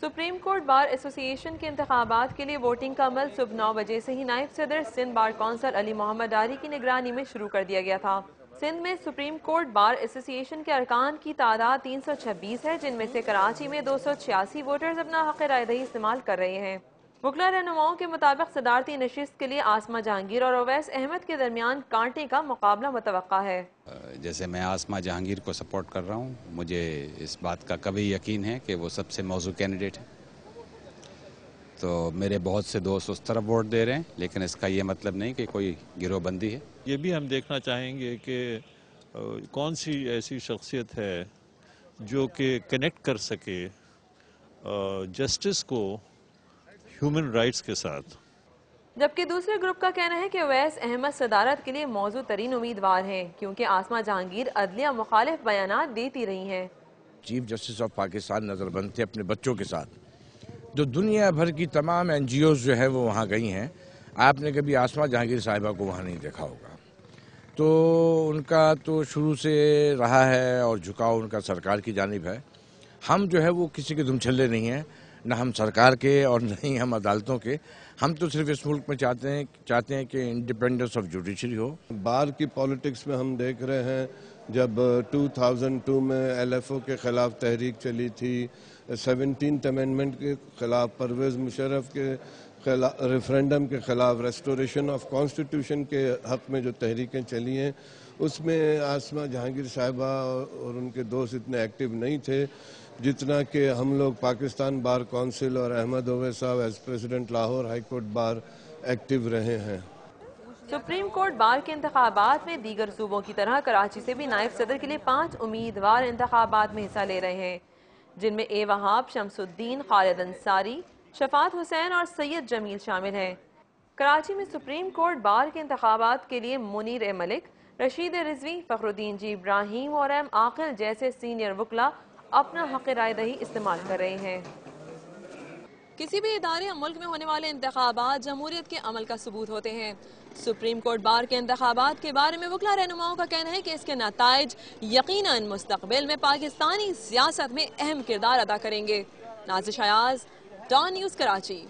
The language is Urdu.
سپریم کورٹ بار ایسوسی ایشن کے انتخابات کے لیے ووٹنگ کا عمل صبح 9 بجے سے ہی نائب صدر سندھ بار کونسل علی محمد ڈاری کی نگرانی میں شروع کر دیا گیا تھا۔ سندھ میں سپریم کورٹ بار ایسوسی ایشن کے ارکان کی تعداد 326 ہے، جن میں سے کراچی میں 286 ووٹرز اپنا حق رائے دہی استعمال کر رہے ہیں۔ وکلا رہنماؤں کے مطابق صدارتی نشست کے لیے آسمہ جہانگیر اور اویس احمد کے درمیان کانٹے کا مقابلہ متوقع ہے۔ جیسے میں آسمہ جہانگیر کو سپورٹ کر رہا ہوں، مجھے اس بات کا کبھی یقین ہے کہ وہ سب سے موزوں کینڈیڈیٹ ہے، تو میرے بہت سے دوست اس طرف ووٹ دے رہے ہیں، لیکن اس کا یہ مطلب نہیں کہ کوئی گروہ بندی ہے۔ یہ بھی ہم دیکھنا چاہیں گے کہ کون سی ایسی شخصیت ہے جو کہ کنیکٹ کر سکے جسٹس کو ہیومن رائٹس کے ساتھ۔ جبکہ دوسرے گروپ کا کہنا ہے کہ اویس احمد صدارت کے لیے موزوں ترین امیدوار ہیں، کیونکہ آسمہ جہانگیر عدلیہ مخالف بیانات دیتی رہی ہیں۔ چیف جسٹس آف پاکستان نظر بند تھے اپنے بچوں کے ساتھ، جو دنیا بھر کی تمام این جی اوز جو ہیں وہ وہاں گئی ہیں۔ آپ نے کبھی آسمہ جہانگیر صاحبہ کو وہاں نہیں دیکھا ہوگا، تو ان کا تو شروع سے رہا ہے اور جھکاؤ ان کا سرکار کی جانب ہے۔ ہم جو ہے وہ کسی کے دم چھلے نہیں ہیں، نہ ہم سرکار کے اور نہ ہی ہم عدالتوں کے۔ ہم تو صرف اس ملک میں چاہتے ہیں کہ انڈیپینڈنس آف جوڈیشری ہو۔ بار کی پالیٹکس میں ہم دیکھ رہے ہیں، جب 2002 میں ایل ایف او کے خلاف تحریک چلی تھی، 17th امینڈمنٹ کے خلاف، پرویز مشرف کے ریفرینڈم کے خلاف، ریسٹوریشن آف کانسٹیٹیوشن کے حق میں جو تحریکیں چلی ہیں، اس میں آسمہ جہانگیر صاحبہ اور ان کے دوست اتنے ایکٹیو نہیں تھے جتنا کہ ہم لوگ پاکستان بار کونسل اور احمد اویس صاحب as president Lahore high court bar active رہے ہیں۔ سپریم کورٹ بار کے انتخابات میں دیگر صوبوں کی طرح کراچی سے بھی نائب صدر کے لیے 5 امیدوار انتخابات میں حصہ لے رہے ہیں، جن میں اے وہاب، شمس الدین، خالد انصاری، شفاعت حسین اور سید جمیل شامل ہیں۔ کراچی میں سپریم کورٹ بار کے انتخابات کے لیے منیر اے ملک، رشید رضوی، فخر الدین جی ابراہیم اور ایم عاقل جیسے سینئر وکلا اپنا حق رائے دہی استعمال کر رہے ہیں۔ کسی بھی ادارے یا ملک میں ہونے والے انتخابات جمہوریت کے عمل کا ثبوت ہوتے ہیں۔ سپریم کورٹ بار کے انتخابات کے بارے میں وکلا رہنماؤں کا کہنا ہے کہ اس کے نتائج یقیناً مستقبل میں پاکستانی سیاست میں اہم کردار ادا کریں گے۔ نازش ایاز، ڈان نیوز، کراچی۔